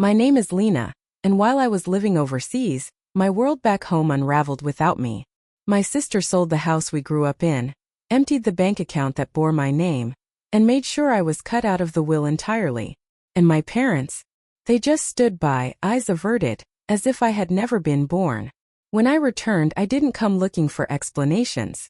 My name is Lena, and while I was living overseas, my world back home unraveled without me. My sister sold the house we grew up in, emptied the bank account that bore my name, and made sure I was cut out of the will entirely. And my parents? They just stood by, eyes averted, as if I had never been born. When I returned, I didn't come looking for explanations.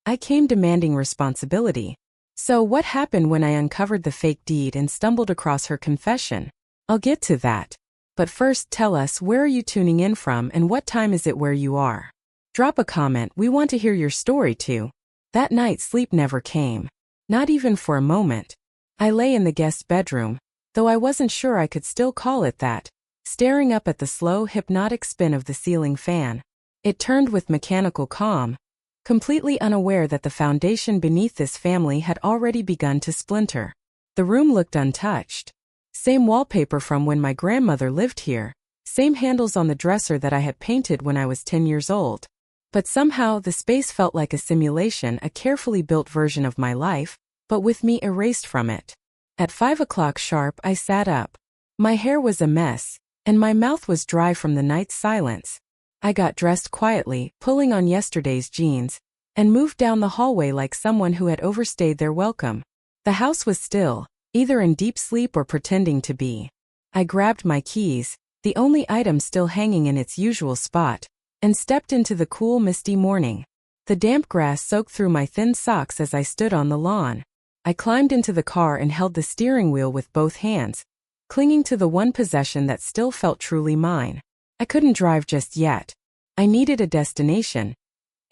I came demanding responsibility. So what happened when I uncovered the fake deed and stumbled across her confession? I'll get to that. But first, tell us, where are you tuning in from and what time is it where you are? Drop a comment, we want to hear your story too. That night sleep never came. Not even for a moment. I lay in the guest bedroom, though I wasn't sure I could still call it that, staring up at the slow, hypnotic spin of the ceiling fan. It turned with mechanical calm, completely unaware that the foundation beneath this family had already begun to splinter. The room looked untouched. Same wallpaper from when my grandmother lived here, same handles on the dresser that I had painted when I was 10 years old. But somehow the space felt like a simulation, a carefully built version of my life, but with me erased from it. At 5 o'clock sharp, I sat up. My hair was a mess, and my mouth was dry from the night's silence. I got dressed quietly, pulling on yesterday's jeans, and moved down the hallway like someone who had overstayed their welcome. The house was still, either in deep sleep or pretending to be. I grabbed my keys, the only item still hanging in its usual spot, and stepped into the cool, misty morning. The damp grass soaked through my thin socks as I stood on the lawn. I climbed into the car and held the steering wheel with both hands, clinging to the one possession that still felt truly mine. I couldn't drive just yet. I needed a destination.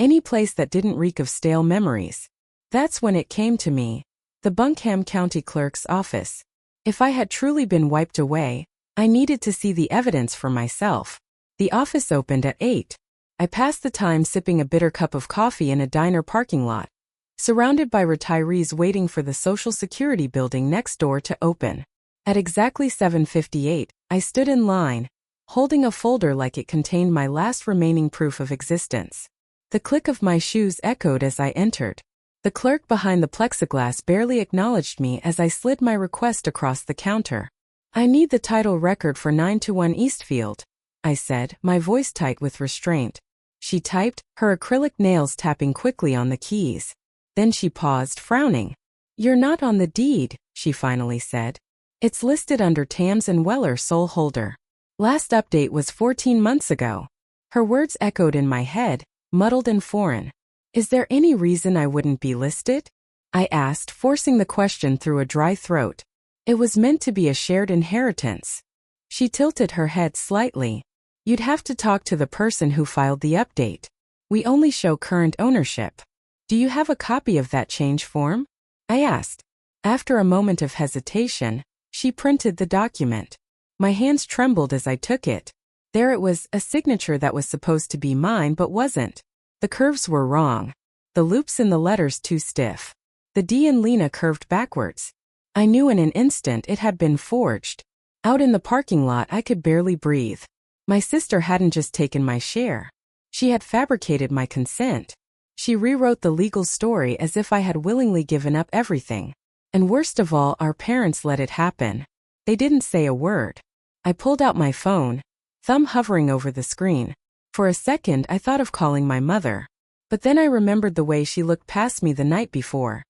Any place that didn't reek of stale memories. That's when it came to me. The Buncombe County Clerk's office. If I had truly been wiped away, I needed to see the evidence for myself. The office opened at 8. I passed the time sipping a bitter cup of coffee in a diner parking lot, surrounded by retirees waiting for the Social Security building next door to open. At exactly 7:58, I stood in line, holding a folder like it contained my last remaining proof of existence. The click of my shoes echoed as I entered. The clerk behind the plexiglass barely acknowledged me as I slid my request across the counter. "I need the title record for 921 Eastfield," I said, my voice tight with restraint. She typed, her acrylic nails tapping quickly on the keys. Then she paused, frowning. "You're not on the deed," she finally said. "It's listed under Tams and Weller, sole holder. Last update was 14 months ago." Her words echoed in my head, muddled and foreign. "Is there any reason I wouldn't be listed?" I asked, forcing the question through a dry throat. "It was meant to be a shared inheritance." She tilted her head slightly. "You'd have to talk to the person who filed the update. We only show current ownership." "Do you have a copy of that change form?" I asked. After a moment of hesitation, she printed the document. My hands trembled as I took it. There it was, a signature that was supposed to be mine but wasn't. The curves were wrong. The loops in the letters too stiff. The D in Lena curved backwards. I knew in an instant it had been forged. Out in the parking lot, I could barely breathe. My sister hadn't just taken my share. She had fabricated my consent. She rewrote the legal story as if I had willingly given up everything. And worst of all, our parents let it happen. They didn't say a word. I pulled out my phone, thumb hovering over the screen. For a second, I thought of calling my mother. But then I remembered the way she looked past me the night before.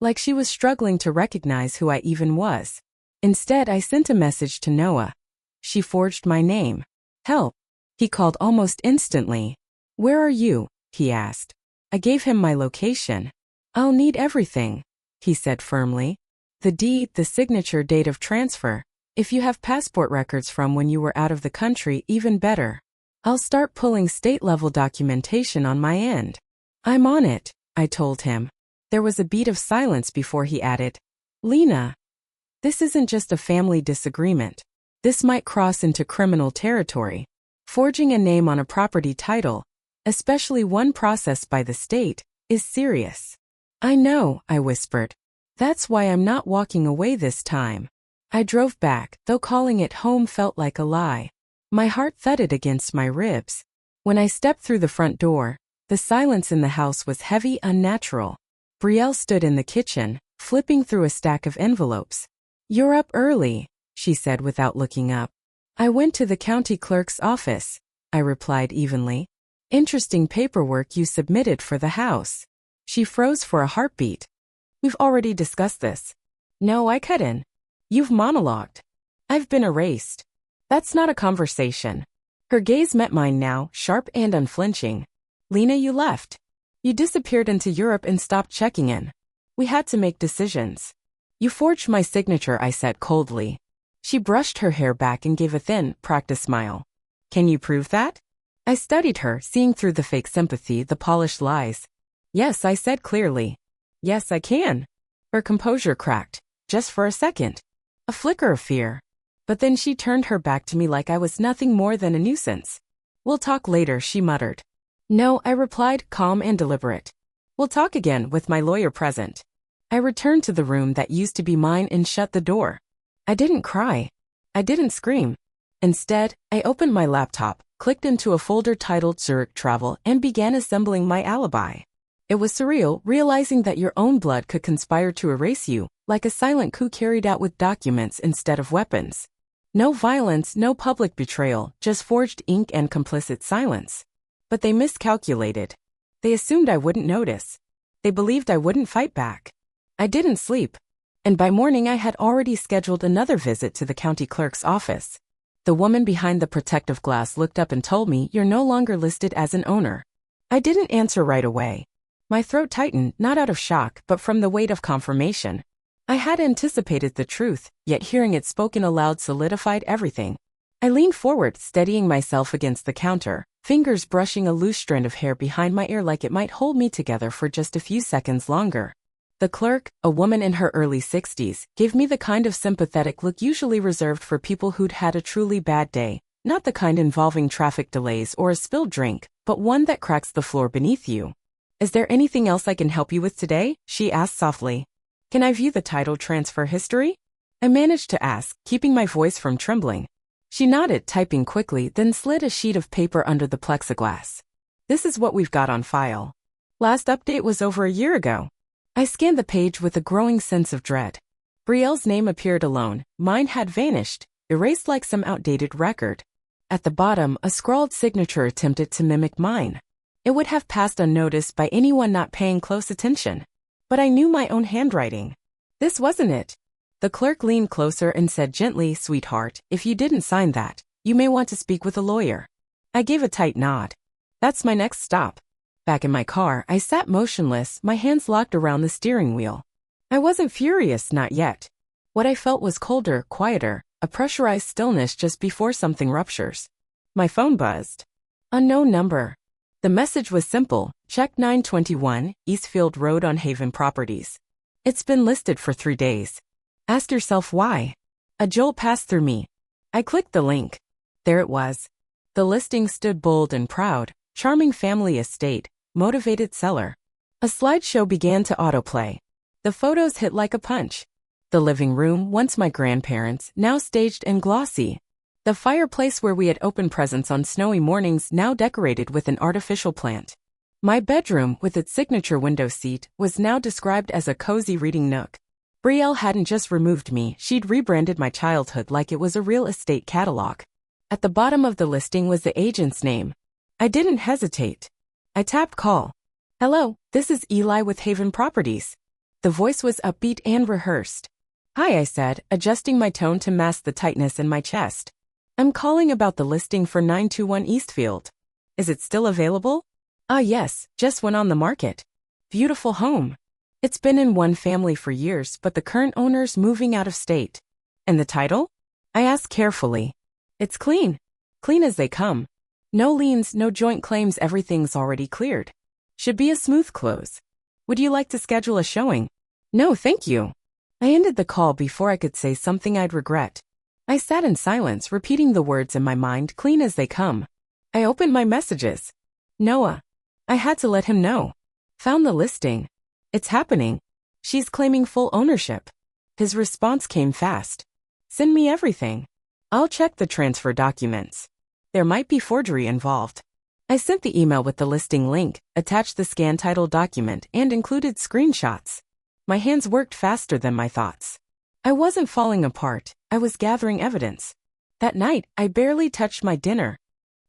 Like she was struggling to recognize who I even was. Instead, I sent a message to Noah. She forged my name. "Help." He called almost instantly. "Where are you?" he asked. I gave him my location. "I'll need everything," he said firmly. "The deed, the signature, date of transfer. If you have passport records from when you were out of the country, even better. I'll start pulling state-level documentation on my end." "I'm on it," I told him. There was a beat of silence before he added, "Lena, this isn't just a family disagreement. This might cross into criminal territory. Forging a name on a property title, especially one processed by the state, is serious." "I know," I whispered. "That's why I'm not walking away this time." I drove back, though calling it home felt like a lie. My heart thudded against my ribs. When I stepped through the front door, the silence in the house was heavy, unnatural. Brielle stood in the kitchen, flipping through a stack of envelopes. "You're up early," she said without looking up. I went to the county clerk's office, I replied evenly. Interesting paperwork you submitted for the house. She froze for a heartbeat. We've already discussed this. No, I cut in. You've monologued. I've been erased. That's not a conversation. Her gaze met mine now, sharp and unflinching. Lena, you left. You disappeared into Europe and stopped checking in. We had to make decisions. You forged my signature, I said coldly. She brushed her hair back and gave a thin, practiced smile. Can you prove that? I studied her, seeing through the fake sympathy, the polished lies. Yes, I said clearly. Yes, I can. Her composure cracked, just for a second. A flicker of fear. But then she turned her back to me like I was nothing more than a nuisance. We'll talk later, she muttered. No, I replied, calm and deliberate. We'll talk again, with my lawyer present. I returned to the room that used to be mine and shut the door. I didn't cry. I didn't scream. Instead, I opened my laptop, clicked into a folder titled Zurich Travel, and began assembling my alibi. It was surreal, realizing that your own blood could conspire to erase you, like a silent coup carried out with documents instead of weapons. No violence, no public betrayal, just forged ink and complicit silence. But they miscalculated. They assumed I wouldn't notice. They believed I wouldn't fight back. I didn't sleep. And by morning I had already scheduled another visit to the county clerk's office. The woman behind the protective glass looked up and told me, you're no longer listed as an owner. I didn't answer right away. My throat tightened, not out of shock, but from the weight of confirmation. I had anticipated the truth, yet hearing it spoken aloud solidified everything. I leaned forward, steadying myself against the counter, fingers brushing a loose strand of hair behind my ear like it might hold me together for just a few seconds longer. The clerk, a woman in her early 60s, gave me the kind of sympathetic look usually reserved for people who'd had a truly bad day, not the kind involving traffic delays or a spilled drink, but one that cracks the floor beneath you. Is there anything else I can help you with today? She asked softly. Can I view the title transfer history? I managed to ask, keeping my voice from trembling. She nodded, typing quickly, then slid a sheet of paper under the plexiglass. This is what we've got on file. Last update was over a year ago. I scanned the page with a growing sense of dread. Brielle's name appeared alone, mine had vanished, erased like some outdated record. At the bottom, a scrawled signature attempted to mimic mine. It would have passed unnoticed by anyone not paying close attention. But I knew my own handwriting. This wasn't it. The clerk leaned closer and said gently, sweetheart, if you didn't sign that, you may want to speak with a lawyer. I gave a tight nod. That's my next stop. Back in my car, I sat motionless, my hands locked around the steering wheel. I wasn't furious, not yet. What I felt was colder, quieter, a pressurized stillness just before something ruptures. My phone buzzed. Unknown number. The message was simple, check 921, Eastfield Road on Haven Properties. It's been listed for 3 days. Ask yourself why. A jolt passed through me. I clicked the link. There it was. The listing stood bold and proud, charming family estate, motivated seller. A slideshow began to autoplay. The photos hit like a punch. The living room, once my grandparents', now staged and glossy. The fireplace where we had opened presents on snowy mornings now decorated with an artificial plant. My bedroom, with its signature window seat, was now described as a cozy reading nook. Brielle hadn't just removed me, she'd rebranded my childhood like it was a real estate catalog. At the bottom of the listing was the agent's name. I didn't hesitate. I tapped call. Hello, this is Eli with Haven Properties. The voice was upbeat and rehearsed. Hi, I said, adjusting my tone to mask the tightness in my chest. I'm calling about the listing for 921 Eastfield. Is it still available? Ah, yes, just went on the market. Beautiful home. It's been in one family for years, but the current owner's moving out of state. And the title? I asked carefully. It's clean. Clean as they come. No liens, no joint claims, everything's already cleared. Should be a smooth close. Would you like to schedule a showing? No, thank you. I ended the call before I could say something I'd regret. I sat in silence, repeating the words in my mind, clean as they come. I opened my messages. Noah. I had to let him know. Found the listing. It's happening. She's claiming full ownership. His response came fast. Send me everything. I'll check the transfer documents. There might be forgery involved. I sent the email with the listing link, attached the scan title document, and included screenshots. My hands worked faster than my thoughts. I wasn't falling apart, I was gathering evidence. That night, I barely touched my dinner.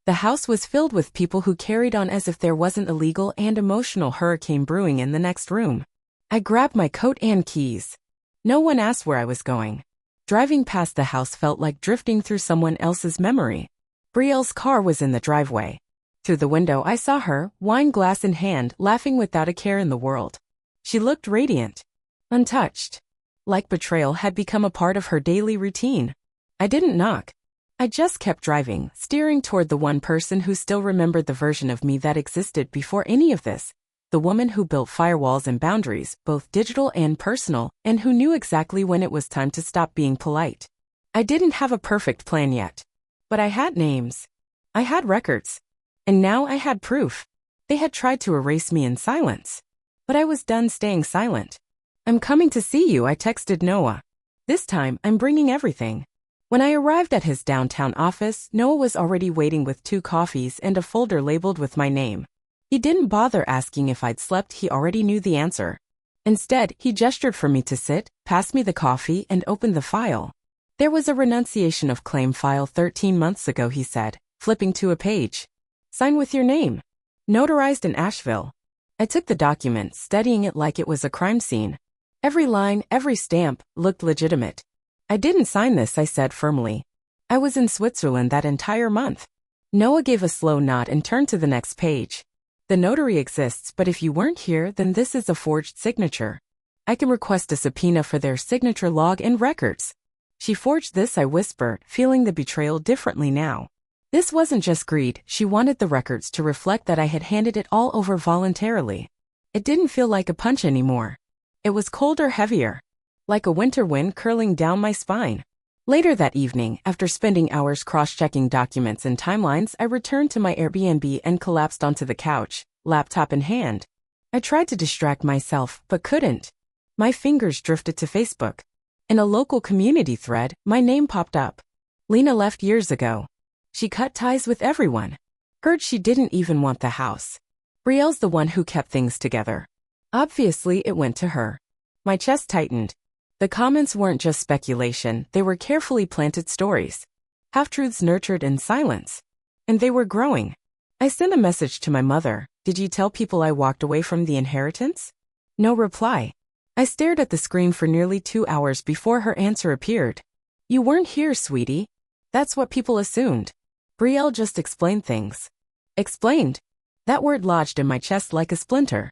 The house was filled with people who carried on as if there wasn't a legal and emotional hurricane brewing in the next room. I grabbed my coat and keys. No one asked where I was going. Driving past the house felt like drifting through someone else's memory. Brielle's car was in the driveway. Through the window I saw her, wine glass in hand, laughing without a care in the world. She looked radiant. Untouched. Like betrayal had become a part of her daily routine. I didn't knock. I just kept driving, steering toward the one person who still remembered the version of me that existed before any of this. The woman who built firewalls and boundaries, both digital and personal, and who knew exactly when it was time to stop being polite. I didn't have a perfect plan yet. But I had names. I had records. And now I had proof. They had tried to erase me in silence. But I was done staying silent. "I'm coming to see you," I texted Noah. "This time, I'm bringing everything." When I arrived at his downtown office, Noah was already waiting with 2 coffees and a folder labeled with my name. He didn't bother asking if I'd slept, he already knew the answer. Instead, he gestured for me to sit, passed me the coffee, and opened the file. "There was a renunciation of claim file 13 months ago," he said, flipping to a page. "Sign with your name. Notarized in Asheville." I took the document, studying it like it was a crime scene. Every line, every stamp, looked legitimate. "I didn't sign this," I said firmly. "I was in Switzerland that entire month." Noah gave a slow nod and turned to the next page. "The notary exists, but if you weren't here, then this is a forged signature. I can request a subpoena for their signature log and records." "She forged this," I whispered, feeling the betrayal differently now. This wasn't just greed, she wanted the records to reflect that I had handed it all over voluntarily. It didn't feel like a punch anymore. It was colder, heavier. Like a winter wind curling down my spine. Later that evening, after spending hours cross-checking documents and timelines, I returned to my Airbnb and collapsed onto the couch, laptop in hand. I tried to distract myself, but couldn't. My fingers drifted to Facebook. In a local community thread, my name popped up. Lena left years ago. She cut ties with everyone. Heard she didn't even want the house. Brielle's the one who kept things together. Obviously, it went to her. My chest tightened. The comments weren't just speculation, they were carefully planted stories. Half-truths nurtured in silence. And they were growing. I sent a message to my mother. "Did you tell people I walked away from the inheritance?" No reply. I stared at the screen for nearly 2 hours before her answer appeared. "You weren't here, sweetie. That's what people assumed. Brielle just explained things." Explained. That word lodged in my chest like a splinter.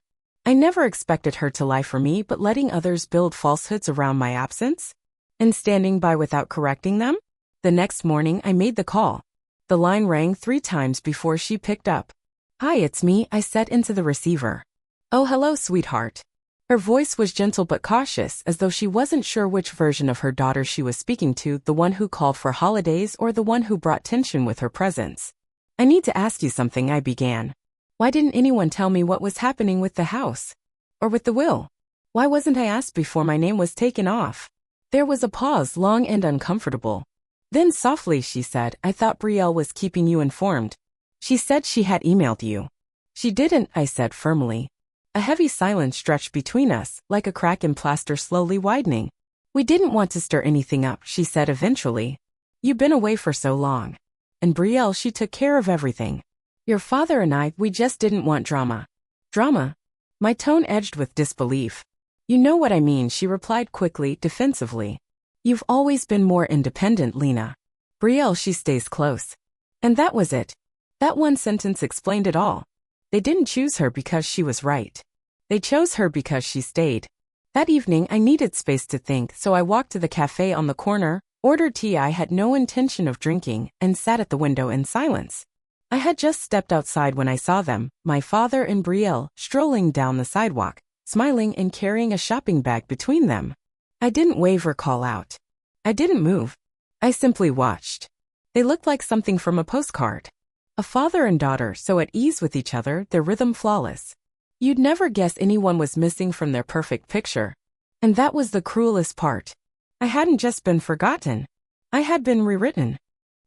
I never expected her to lie for me, but letting others build falsehoods around my absence? And standing by without correcting them? The next morning, I made the call. The line rang 3 times before she picked up. "Hi, it's me," I said into the receiver. "Oh, hello, sweetheart." Her voice was gentle but cautious, as though she wasn't sure which version of her daughter she was speaking to, the one who called for holidays or the one who brought tension with her presence. "I need to ask you something," I began. "Why didn't anyone tell me what was happening with the house? Or with the will? Why wasn't I asked before my name was taken off?" There was a pause, long and uncomfortable. Then softly she said, "I thought Brielle was keeping you informed. She said she had emailed you." "She didn't," I said firmly. A heavy silence stretched between us, like a crack in plaster slowly widening. "We didn't want to stir anything up," she said eventually. "You've been away for so long. And Brielle, she took care of everything. Your father and I, we just didn't want drama." "Drama?" My tone edged with disbelief. "You know what I mean," she replied quickly, defensively. "You've always been more independent, Lena. Brielle, she stays close." And that was it. That one sentence explained it all. They didn't choose her because she was right. They chose her because she stayed. That evening, I needed space to think, so I walked to the cafe on the corner, ordered tea I had no intention of drinking, and sat at the window in silence. I had just stepped outside when I saw them, my father and Brielle, strolling down the sidewalk, smiling and carrying a shopping bag between them. I didn't wave or call out. I didn't move. I simply watched. They looked like something from a postcard. A father and daughter so at ease with each other, their rhythm flawless. You'd never guess anyone was missing from their perfect picture. And that was the cruelest part. I hadn't just been forgotten. I had been rewritten.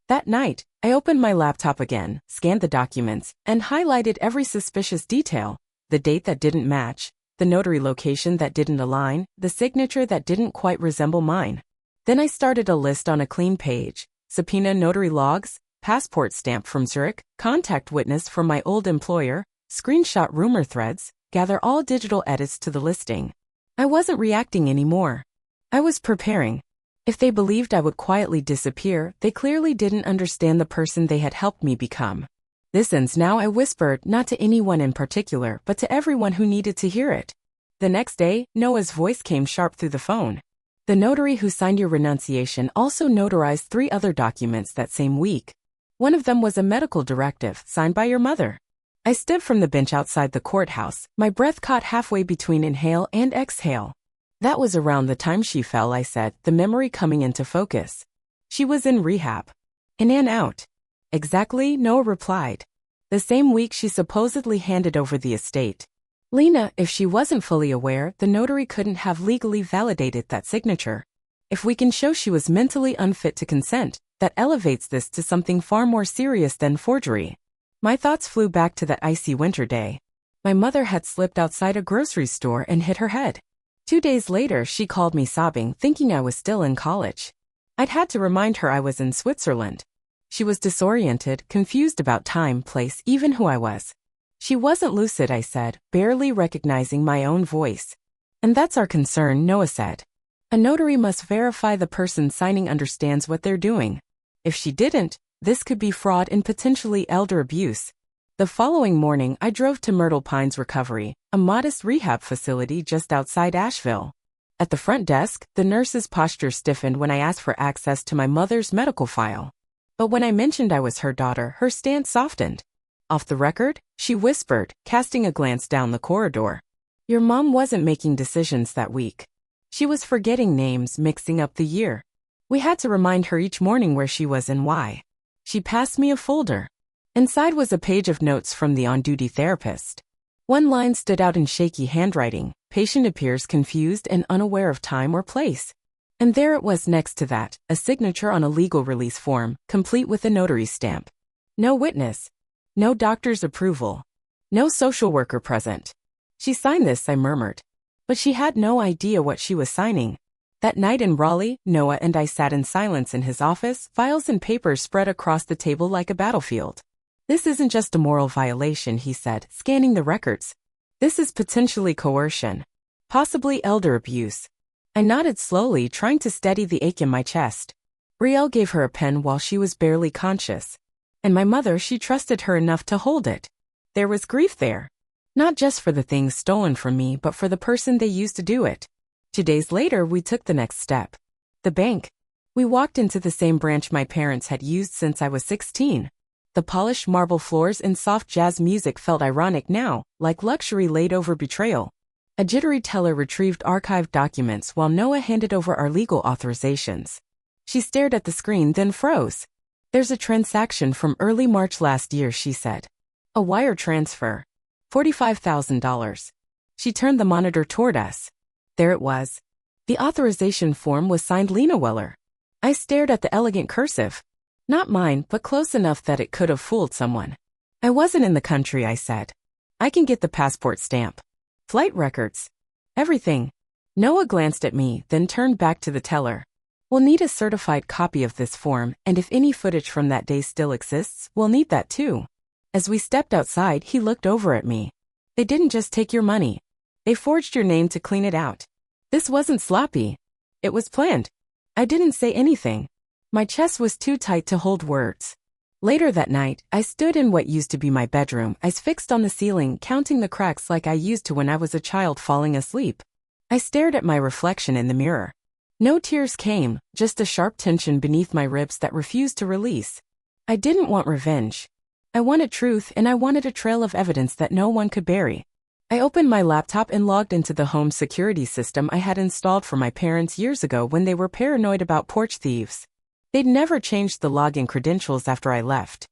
That night, I opened my laptop again, scanned the documents, and highlighted every suspicious detail. The date that didn't match, the notary location that didn't align, the signature that didn't quite resemble mine. Then I started a list on a clean page, subpoena notary logs, passport stamp from Zurich, contact witness from my old employer, screenshot rumor threads, gather all digital edits to the listing. I wasn't reacting anymore. I was preparing. If they believed I would quietly disappear, they clearly didn't understand the person they had helped me become. This ends now, I whispered, not to anyone in particular, but to everyone who needed to hear it. The next day, Noah's voice came sharp through the phone. The notary who signed your renunciation also notarized 3 other documents that same week. One of them was a medical directive signed by your mother. I stood from the bench outside the courthouse, my breath caught halfway between inhale and exhale. That was around the time she fell, I said, the memory coming into focus. She was in rehab. In and out. Exactly, Noah replied. The same week she supposedly handed over the estate. Lena, if she wasn't fully aware, the notary couldn't have legally validated that signature. If we can show she was mentally unfit to consent, that elevates this to something far more serious than forgery. My thoughts flew back to that icy winter day. My mother had slipped outside a grocery store and hit her head. 2 days later, she called me sobbing, thinking I was still in college. I'd had to remind her I was in Switzerland. She was disoriented, confused about time, place, even who I was. She wasn't lucid, I said, barely recognizing my own voice. And that's our concern, Noah said. A notary must verify the person signing understands what they're doing. If she didn't, this could be fraud and potentially elder abuse. The following morning, I drove to Myrtle Pines Recovery, a modest rehab facility just outside Asheville. At the front desk, the nurse's posture stiffened when I asked for access to my mother's medical file. But when I mentioned I was her daughter, her stance softened. Off the record, she whispered, casting a glance down the corridor. Your mom wasn't making decisions that week. She was forgetting names, mixing up the year. We had to remind her each morning where she was and why. She passed me a folder. Inside was a page of notes from the on-duty therapist. One line stood out in shaky handwriting. Patient appears confused and unaware of time or place. And there it was next to that, a signature on a legal release form, complete with a notary stamp. No witness. No doctor's approval. No social worker present. She signed this, I murmured. But she had no idea what she was signing. That night in Raleigh, Noah and I sat in silence in his office, files and papers spread across the table like a battlefield. This isn't just a moral violation, he said, scanning the records. This is potentially coercion. Possibly elder abuse. I nodded slowly, trying to steady the ache in my chest. Brielle gave her a pen while she was barely conscious. And my mother, she trusted her enough to hold it. There was grief there. Not just for the things stolen from me, but for the person they used to do it. 2 days later, we took the next step. The bank. We walked into the same branch my parents had used since I was 16. The polished marble floors and soft jazz music felt ironic now, like luxury laid over betrayal. A jittery teller retrieved archived documents while Noah handed over our legal authorizations. She stared at the screen, then froze. There's a transaction from early March last year, she said. A wire transfer. $45,000. She turned the monitor toward us. There it was. The authorization form was signed Lena Weller. I stared at the elegant cursive. Not mine, but close enough that it could have fooled someone. I wasn't in the country, I said. I can get the passport stamp. Flight records. Everything. Noah glanced at me, then turned back to the teller. We'll need a certified copy of this form, and if any footage from that day still exists, we'll need that too. As we stepped outside, he looked over at me. They didn't just take your money. They forged your name to clean it out. This wasn't sloppy. It was planned. I didn't say anything. My chest was too tight to hold words. Later that night, I stood in what used to be my bedroom, eyes fixed on the ceiling, counting the cracks like I used to when I was a child falling asleep. I stared at my reflection in the mirror. No tears came, just a sharp tension beneath my ribs that refused to release. I didn't want revenge. I wanted truth, and I wanted a trail of evidence that no one could bury. I opened my laptop and logged into the home security system I had installed for my parents years ago when they were paranoid about porch thieves. They'd never changed the login credentials after I left.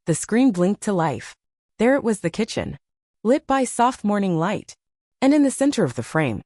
The screen blinked to life. There it was, the kitchen, lit by soft morning light. And in the center of the frame,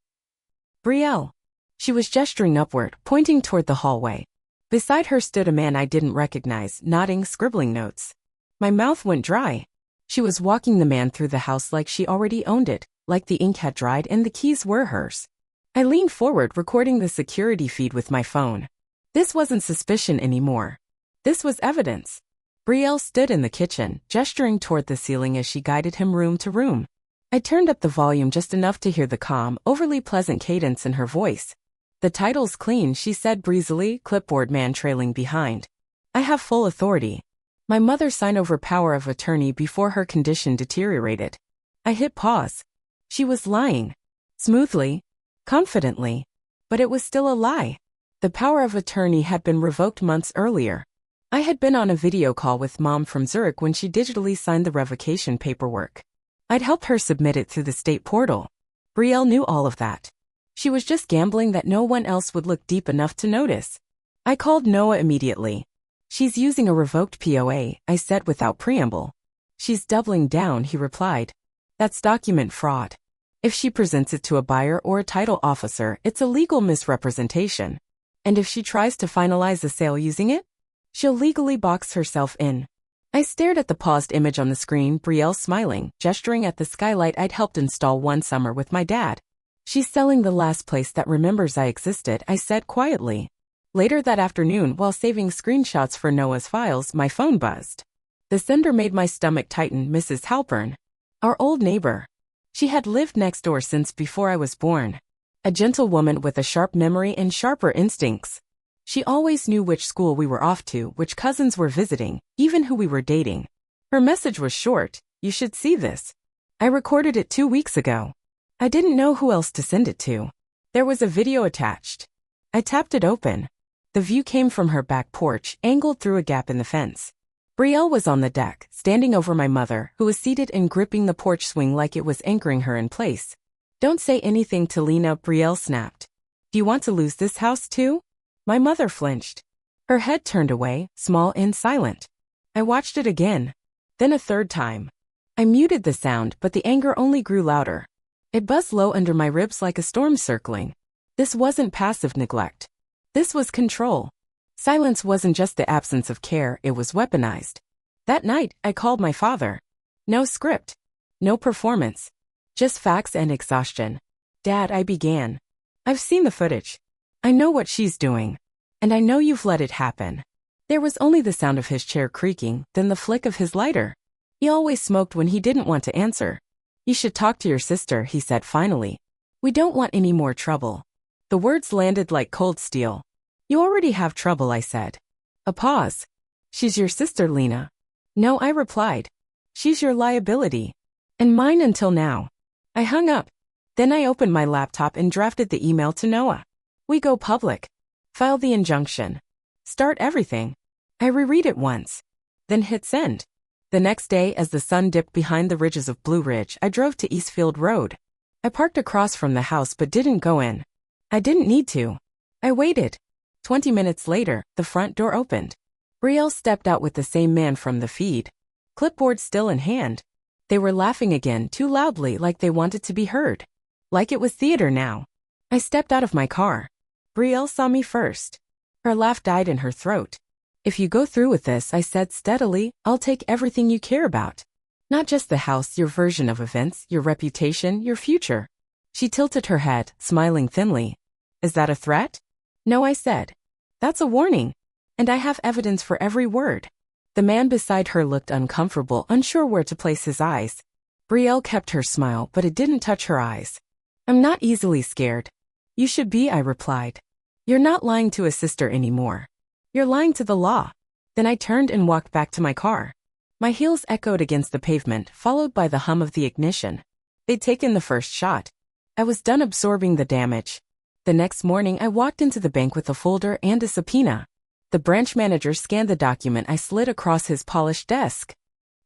Brielle. She was gesturing upward, pointing toward the hallway. Beside her stood a man I didn't recognize, nodding, scribbling notes. My mouth went dry. She was walking the man through the house like she already owned it, like the ink had dried and the keys were hers. I leaned forward, recording the security feed with my phone. This wasn't suspicion anymore. This was evidence. Brielle stood in the kitchen, gesturing toward the ceiling as she guided him room to room. I turned up the volume just enough to hear the calm, overly pleasant cadence in her voice. "The title's clean," she said breezily, clipboard man trailing behind. "I have full authority. My mother signed over power of attorney before her condition deteriorated." I hit pause. She was lying. Smoothly. Confidently. But it was still a lie. The power of attorney had been revoked months earlier. I had been on a video call with Mom from Zurich when she digitally signed the revocation paperwork. I'd helped her submit it through the state portal. Brielle knew all of that. She was just gambling that no one else would look deep enough to notice. I called Noah immediately. "She's using a revoked POA," I said without preamble. "She's doubling down," he replied. "That's document fraud. If she presents it to a buyer or a title officer, it's a legal misrepresentation. And if she tries to finalize the sale using it, she'll legally box herself in." I stared at the paused image on the screen, Brielle smiling, gesturing at the skylight I'd helped install one summer with my dad. "She's selling the last place that remembers I existed," I said quietly. Later that afternoon, while saving screenshots for Noah's files, my phone buzzed. The sender made my stomach tighten. Mrs. Halpern. Our old neighbor. She had lived next door since before I was born. A gentle woman with a sharp memory and sharper instincts. She always knew which school we were off to, which cousins were visiting, even who we were dating. Her message was short: "You should see this. I recorded it 2 weeks ago." I didn't know who else to send it to. There was a video attached. I tapped it open. The view came from her back porch, angled through a gap in the fence. Brielle was on the deck, standing over my mother, who was seated and gripping the porch swing like it was anchoring her in place. "Don't say anything to Lena," Brielle snapped. "Do you want to lose this house too?" My mother flinched. Her head turned away, small and silent. I watched it again. Then a third time. I muted the sound, but the anger only grew louder. It buzzed low under my ribs like a storm circling. This wasn't passive neglect. This was control. Silence wasn't just the absence of care, it was weaponized. That night, I called my father. No script. No performance. Just facts and exhaustion. "Dad," I began. "I've seen the footage. I know what she's doing. And I know you've let it happen." There was only the sound of his chair creaking, then the flick of his lighter. He always smoked when he didn't want to answer. "You should talk to your sister," he said finally. "We don't want any more trouble." The words landed like cold steel. "You already have trouble," I said. A pause. "She's your sister, Lena." "No," I replied. "She's your liability. And mine until now." I hung up. Then I opened my laptop and drafted the email to Noah. "We go public. File the injunction. Start everything." I reread it once. Then hit send. The next day, as the sun dipped behind the ridges of Blue Ridge, I drove to Eastfield Road. I parked across from the house but didn't go in. I didn't need to. I waited. 20 minutes later, the front door opened. Brielle stepped out with the same man from the feed. Clipboard still in hand. They were laughing again, too loudly, like they wanted to be heard. Like it was theater now. I stepped out of my car. Brielle saw me first. Her laugh died in her throat. "If you go through with this," I said steadily, "I'll take everything you care about. Not just the house, your version of events, your reputation, your future." She tilted her head, smiling thinly. "Is that a threat?" "No," I said. "That's a warning. And I have evidence for every word." The man beside her looked uncomfortable, unsure where to place his eyes. Brielle kept her smile, but it didn't touch her eyes. "I'm not easily scared." "You should be," I replied. "You're not lying to a sister anymore. You're lying to the law." Then I turned and walked back to my car. My heels echoed against the pavement, followed by the hum of the ignition. They'd taken the first shot. I was done absorbing the damage. The next morning, I walked into the bank with a folder and a subpoena. The branch manager scanned the document I slid across his polished desk.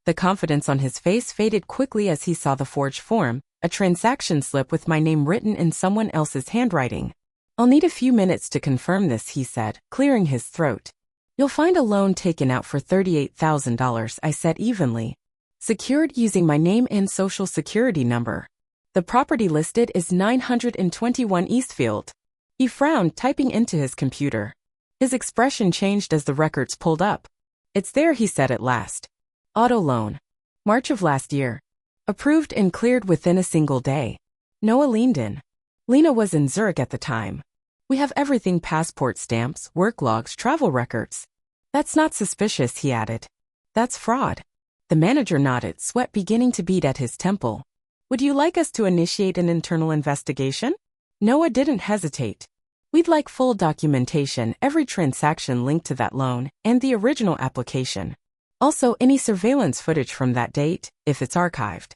The confidence on his face faded quickly as he saw the forged form, a transaction slip with my name written in someone else's handwriting. "I'll need a few minutes to confirm this," he said, clearing his throat. "You'll find a loan taken out for $38,000, I said evenly. "Secured using my name and social security number. The property listed is 921 Eastfield." He frowned, typing into his computer. His expression changed as the records pulled up. "It's there," he said at last. "Auto loan. March of last year. Approved and cleared within a single day." Noah leaned in. Lena was in Zurich at the time. "We have everything: passport stamps, work logs, travel records." That's not suspicious, he added. That's fraud. The manager nodded, sweat beginning to bead at his temple. Would you like us to initiate an internal investigation? Noah didn't hesitate. We'd like full documentation, every transaction linked to that loan, and the original application. Also, any surveillance footage from that date, if it's archived.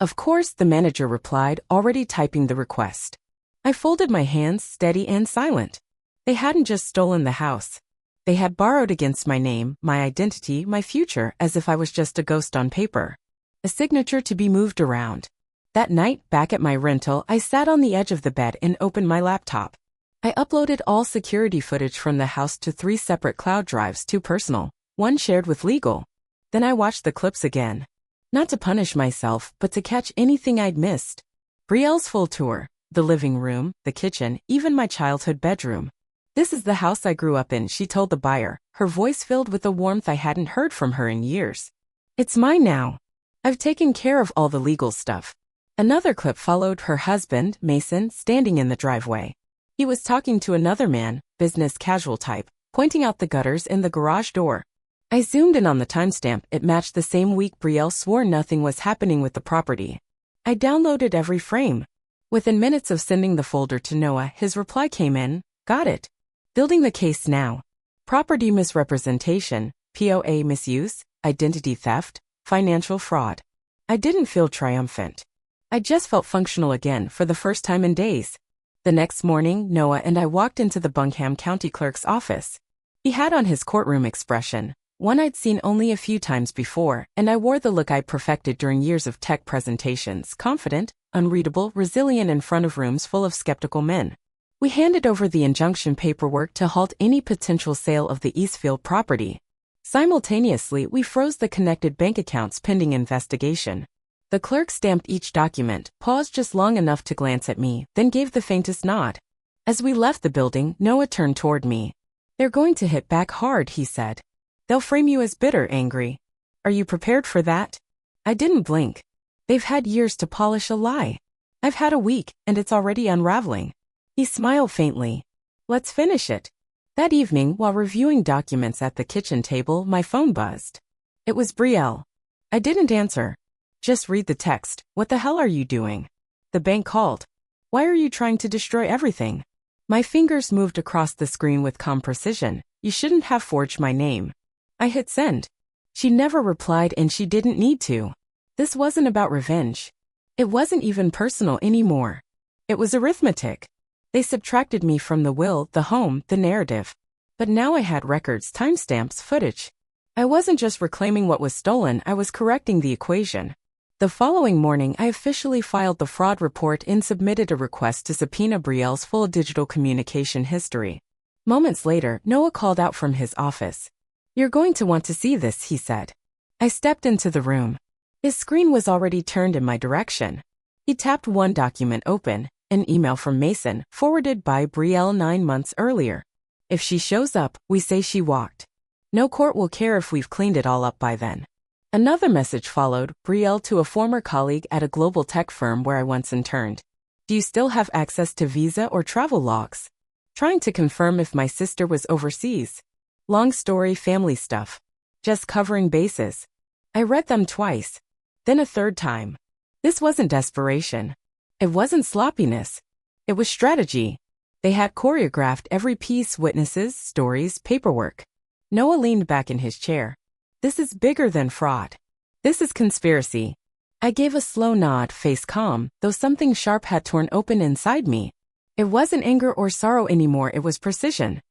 Of course, the manager replied, already typing the request. I folded my hands, steady and silent. They hadn't just stolen the house. They had borrowed against my name, my identity, my future, as if I was just a ghost on paper. A signature to be moved around. That night, back at my rental, I sat on the edge of the bed and opened my laptop. I uploaded all security footage from the house to 3 separate cloud drives, 2 personal, 1 shared with legal. Then I watched the clips again. Not to punish myself, but to catch anything I'd missed. Brielle's full tour, the living room, the kitchen, even my childhood bedroom. This is the house I grew up in, she told the buyer, her voice filled with a warmth I hadn't heard from her in years. It's mine now. I've taken care of all the legal stuff. Another clip followed her husband, Mason, standing in the driveway. He was talking to another man, business casual type, pointing out the gutters in the garage door. I zoomed in on the timestamp. It matched the same week Brielle swore nothing was happening with the property. I downloaded every frame. Within minutes of sending the folder to Noah, his reply came in, got it. Building the case now. Property misrepresentation, POA misuse, identity theft, financial fraud. I didn't feel triumphant. I just felt functional again for the first time in days. The next morning, Noah and I walked into the Buncombe County Clerk's office. He had on his courtroom expression, one I'd seen only a few times before, and I wore the look I'd perfected during years of tech presentations, confident, unreadable, resilient in front of rooms full of skeptical men. We handed over the injunction paperwork to halt any potential sale of the Eastfield property. Simultaneously, we froze the connected bank accounts pending investigation. The clerk stamped each document, paused just long enough to glance at me, then gave the faintest nod. As we left the building, Noah turned toward me. They're going to hit back hard, he said. They'll frame you as bitter, angry. Are you prepared for that? I didn't blink. They've had years to polish a lie. I've had a week, and it's already unraveling. He smiled faintly. Let's finish it. That evening, while reviewing documents at the kitchen table, my phone buzzed. It was Brielle. I didn't answer. Just read the text. What the hell are you doing? The bank called. Why are you trying to destroy everything? My fingers moved across the screen with calm precision. You shouldn't have forged my name. I hit send. She never replied and she didn't need to. This wasn't about revenge. It wasn't even personal anymore. It was arithmetic. They subtracted me from the will, the home, the narrative. But now I had records, timestamps, footage. I wasn't just reclaiming what was stolen, I was correcting the equation. The following morning, I officially filed the fraud report and submitted a request to subpoena Brielle's full digital communication history. Moments later, Noah called out from his office. You're going to want to see this, he said. I stepped into the room. His screen was already turned in my direction. He tapped one document open, an email from Mason, forwarded by Brielle 9 months earlier. If she shows up, we say she walked. No court will care if we've cleaned it all up by then. Another message followed, Brielle to a former colleague at a global tech firm where I once interned. Do you still have access to visa or travel logs? Trying to confirm if my sister was overseas. Long story, family stuff. Just covering bases. I read them twice. Then a third time. This wasn't desperation. It wasn't sloppiness. It was strategy. They had choreographed every piece, witnesses, stories, paperwork. Noah leaned back in his chair. This is bigger than fraud. This is conspiracy. I gave a slow nod, face calm, though something sharp had torn open inside me. It wasn't anger or sorrow anymore, it was precision.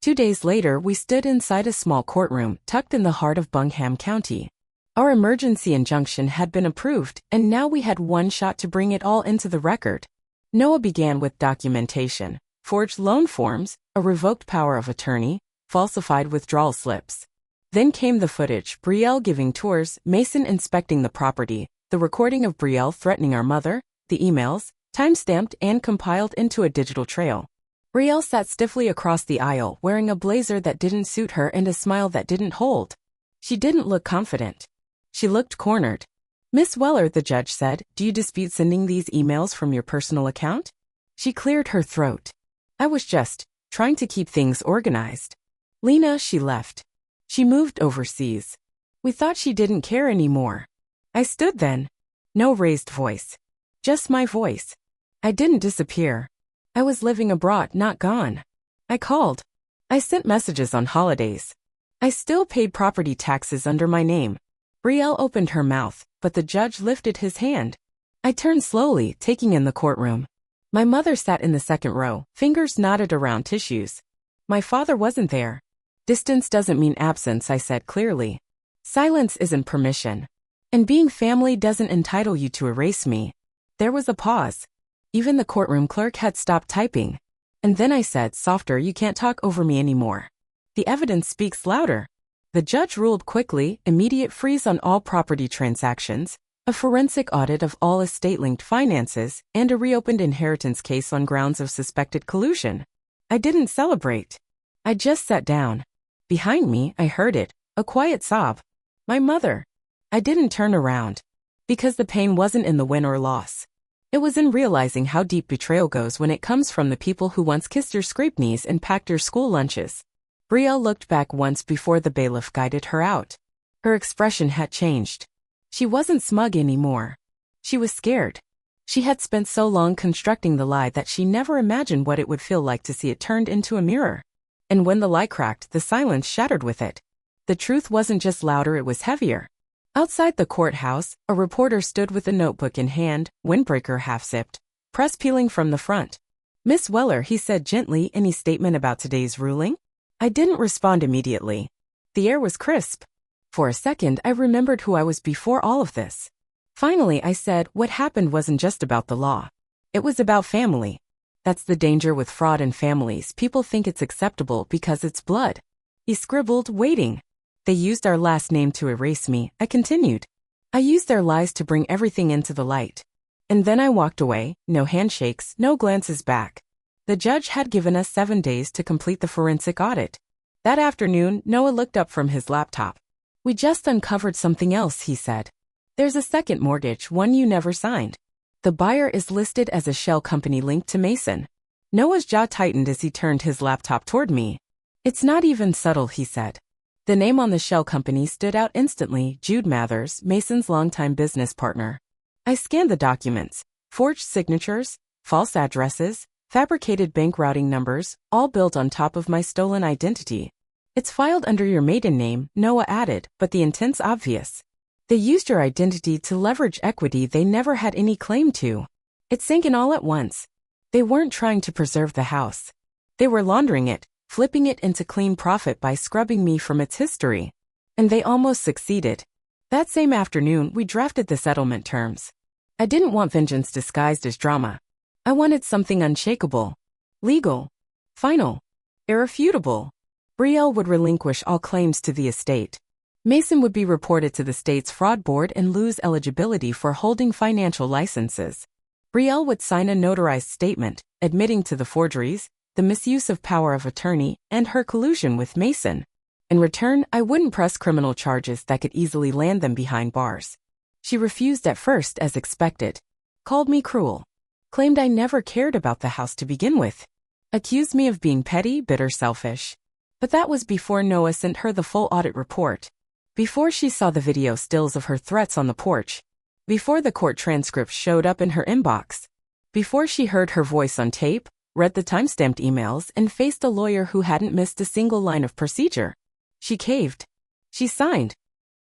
2 days later, we stood inside a small courtroom, tucked in the heart of Buncombe County. Our emergency injunction had been approved, and now we had one shot to bring it all into the record. Noah began with documentation, forged loan forms, a revoked power of attorney, falsified withdrawal slips. Then came the footage, Brielle giving tours, Mason inspecting the property, the recording of Brielle threatening our mother, the emails, time-stamped and compiled into a digital trail. Brielle sat stiffly across the aisle, wearing a blazer that didn't suit her and a smile that didn't hold. She didn't look confident. She looked cornered. Miss Weller, the judge said, do you dispute sending these emails from your personal account? She cleared her throat. I was just trying to keep things organized. Lena, she left. She moved overseas. We thought she didn't care anymore. I stood then. No raised voice. Just my voice. I didn't disappear. I was living abroad, not gone. I called. I sent messages on holidays. I still paid property taxes under my name. Brielle opened her mouth, but the judge lifted his hand. I turned slowly, taking in the courtroom. My mother sat in the second row, fingers knotted around tissues. My father wasn't there. Distance doesn't mean absence, I said clearly. Silence isn't permission. And being family doesn't entitle you to erase me. There was a pause. Even the courtroom clerk had stopped typing. And then I said, softer, you can't talk over me anymore. The evidence speaks louder. The judge ruled quickly, immediate freeze on all property transactions, a forensic audit of all estate-linked finances, and a reopened inheritance case on grounds of suspected collusion. I didn't celebrate. I just sat down. Behind me, I heard it, a quiet sob. My mother. I didn't turn around. Because the pain wasn't in the win or loss. It was in realizing how deep betrayal goes when it comes from the people who once kissed your scraped knees and packed your school lunches. Brielle looked back once before the bailiff guided her out. Her expression had changed. She wasn't smug anymore. She was scared. She had spent so long constructing the lie that she never imagined what it would feel like to see it turned into a mirror. And when the lie cracked, the silence shattered with it. The truth wasn't just louder, it was heavier. Outside the courthouse, a reporter stood with a notebook in hand, windbreaker half-zipped, press peeling from the front. Miss Weller, he said gently, any statement about today's ruling? I didn't respond immediately. The air was crisp. For a second, I remembered who I was before all of this. Finally, I said, what happened wasn't just about the law. It was about family. That's the danger with fraud in families. People think it's acceptable because it's blood. He scribbled, waiting. They used our last name to erase me, I continued. I used their lies to bring everything into the light. And then I walked away, no handshakes, no glances back. The judge had given us 7 days to complete the forensic audit. That afternoon, Noah looked up from his laptop. We just uncovered something else, he said. There's a second mortgage, one you never signed. The buyer is listed as a shell company linked to Mason. Noah's jaw tightened as he turned his laptop toward me. It's not even subtle, he said. The name on the shell company stood out instantly, Jude Mathers, Mason's longtime business partner. I scanned the documents. Forged signatures, false addresses, fabricated bank routing numbers, all built on top of my stolen identity. It's filed under your maiden name, Noah added, but the intent's obvious. They used your identity to leverage equity they never had any claim to. It sank in all at once. They weren't trying to preserve the house. They were laundering it, flipping it into clean profit by scrubbing me from its history. And they almost succeeded. That same afternoon, we drafted the settlement terms. I didn't want vengeance disguised as drama. I wanted something unshakable. Legal. Final. Irrefutable. Brielle would relinquish all claims to the estate. Mason would be reported to the state's fraud board and lose eligibility for holding financial licenses. Brielle would sign a notarized statement, admitting to the forgeries, the misuse of power of attorney, and her collusion with Mason. In return, I wouldn't press criminal charges that could easily land them behind bars. She refused at first as expected. Called me cruel. Claimed I never cared about the house to begin with. Accused me of being petty, bitter, selfish. But that was before Noah sent her the full audit report. Before she saw the video stills of her threats on the porch. Before the court transcripts showed up in her inbox. Before she heard her voice on tape, read the timestamped emails, and faced a lawyer who hadn't missed a single line of procedure. She caved. She signed.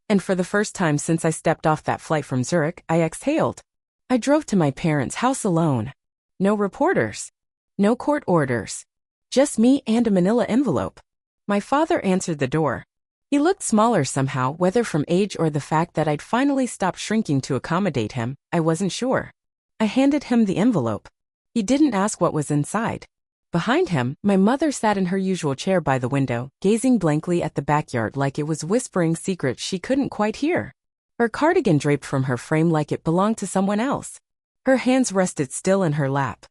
And for the first time since I stepped off that flight from Zurich, I exhaled. I drove to my parents' house alone. No reporters. No court orders. Just me and a manila envelope. My father answered the door. He looked smaller somehow, whether from age or the fact that I'd finally stopped shrinking to accommodate him, I wasn't sure. I handed him the envelope. He didn't ask what was inside. Behind him, my mother sat in her usual chair by the window, gazing blankly at the backyard like it was whispering secrets she couldn't quite hear. Her cardigan draped from her frame like it belonged to someone else. Her hands rested still in her lap.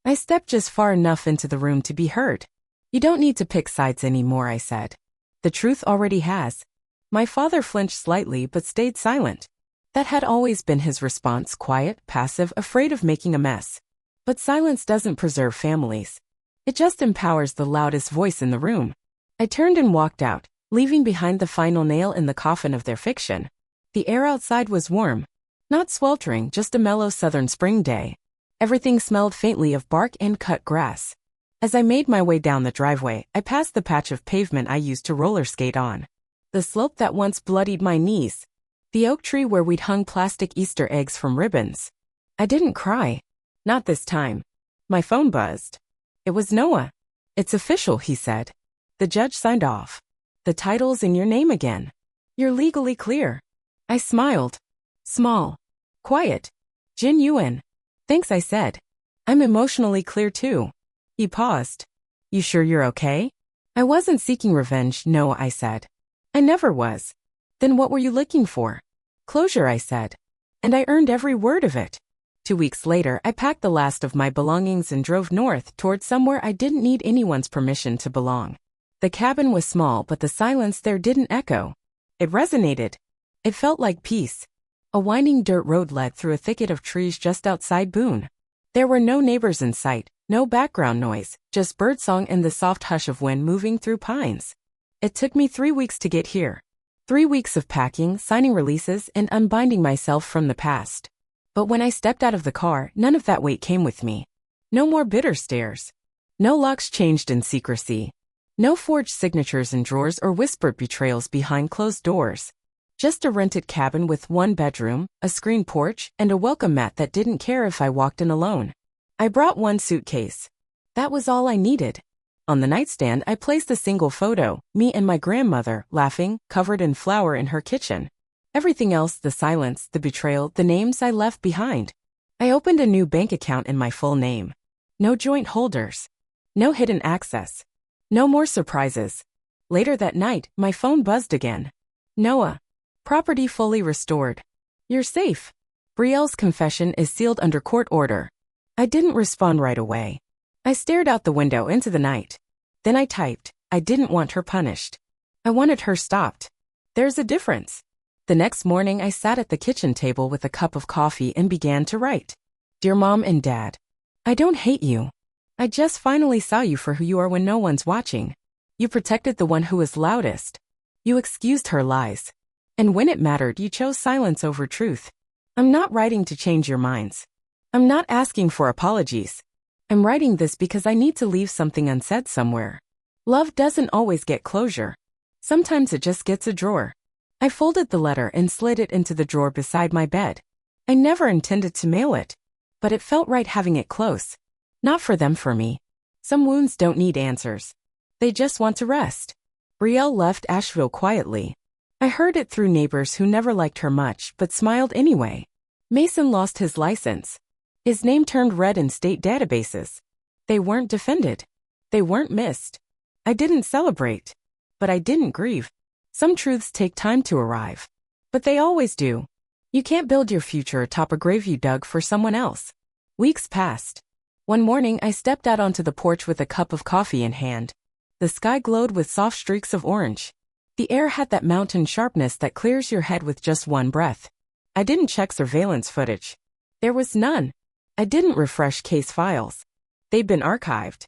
I stepped just far enough into the room to be heard. You don't need to pick sides anymore, I said. The truth already has. My father flinched slightly but stayed silent. That had always been his response, quiet, passive, afraid of making a mess. But silence doesn't preserve families. It just empowers the loudest voice in the room. I turned and walked out, leaving behind the final nail in the coffin of their fiction. The air outside was warm. Not sweltering, just a mellow southern spring day. Everything smelled faintly of bark and cut grass. As I made my way down the driveway, I passed the patch of pavement I used to roller skate on. The slope that once bloodied my knees. The oak tree where we'd hung plastic Easter eggs from ribbons. I didn't cry. Not this time. My phone buzzed. It was Noah. "It's official," he said. "The judge signed off. The title's in your name again. You're legally clear." I smiled. Small. Quiet. Genuine. "Thanks," I said. "I'm emotionally clear too." He paused. "You sure you're okay?" "I wasn't seeking revenge, no," I said. "I never was." "Then what were you looking for?" "Closure," I said. "And I earned every word of it." 2 weeks later, I packed the last of my belongings and drove north toward somewhere I didn't need anyone's permission to belong. The cabin was small, but the silence there didn't echo. It resonated. It felt like peace. A winding dirt road led through a thicket of trees just outside Boone. There were no neighbors in sight, no background noise, just birdsong and the soft hush of wind moving through pines. It took me 3 weeks to get here. 3 weeks of packing, signing releases, and unbinding myself from the past. But when I stepped out of the car, none of that weight came with me. No more bitter stares. No locks changed in secrecy. No forged signatures in drawers or whispered betrayals behind closed doors. Just a rented cabin with 1 bedroom, a screened porch, and a welcome mat that didn't care if I walked in alone. I brought 1 suitcase. That was all I needed. On the nightstand, I placed a single photo, me and my grandmother, laughing, covered in flour in her kitchen. Everything else, the silence, the betrayal, the names I left behind. I opened a new bank account in my full name. No joint holders. No hidden access. No more surprises. Later that night, my phone buzzed again. "Noah. Property fully restored. You're safe. Brielle's confession is sealed under court order." I didn't respond right away. I stared out the window into the night. Then I typed, "I didn't want her punished. I wanted her stopped." There's a difference. The next morning I sat at the kitchen table with a cup of coffee and began to write. "Dear Mom and Dad, I don't hate you. I just finally saw you for who you are when no one's watching. You protected the one who was loudest. You excused her lies. And when it mattered, you chose silence over truth. I'm not writing to change your minds. I'm not asking for apologies. I'm writing this because I need to leave something unsaid somewhere. Love doesn't always get closure. Sometimes it just gets a drawer." I folded the letter and slid it into the drawer beside my bed. I never intended to mail it. But it felt right having it close. Not for them, for me. Some wounds don't need answers. They just want to rest. Brielle left Asheville quietly. I heard it through neighbors who never liked her much but smiled anyway. Mason lost his license. His name turned red in state databases. They weren't defended. They weren't missed. I didn't celebrate. But I didn't grieve. Some truths take time to arrive. But they always do. You can't build your future atop a grave you dug for someone else. Weeks passed. One morning I stepped out onto the porch with a cup of coffee in hand. The sky glowed with soft streaks of orange. The air had that mountain sharpness that clears your head with just one breath. I didn't check surveillance footage. There was none. I didn't refresh case files. They'd been archived.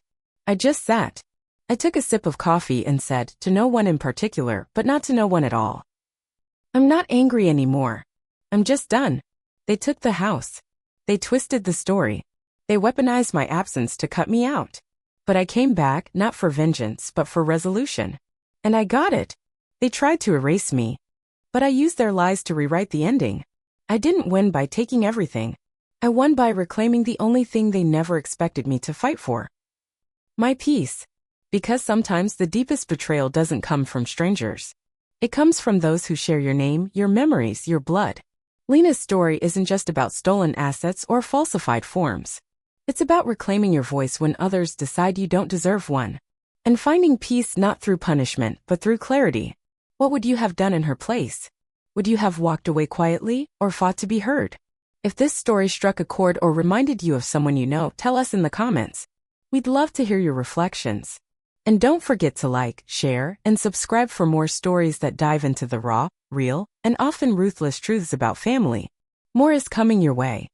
I just sat. I took a sip of coffee and said, to no one in particular, but not to no one at all. "I'm not angry anymore. I'm just done. They took the house. They twisted the story. They weaponized my absence to cut me out. But I came back, not for vengeance, but for resolution. And I got it. They tried to erase me. But I used their lies to rewrite the ending. I didn't win by taking everything. I won by reclaiming the only thing they never expected me to fight for. My peace. Because sometimes the deepest betrayal doesn't come from strangers. It comes from those who share your name, your memories, your blood. Lena's story isn't just about stolen assets or falsified forms. It's about reclaiming your voice when others decide you don't deserve one. And finding peace not through punishment, but through clarity. What would you have done in her place? Would you have walked away quietly or fought to be heard? If this story struck a chord or reminded you of someone you know, tell us in the comments. We'd love to hear your reflections. And don't forget to like, share, and subscribe for more stories that dive into the raw, real, and often ruthless truths about family. More is coming your way.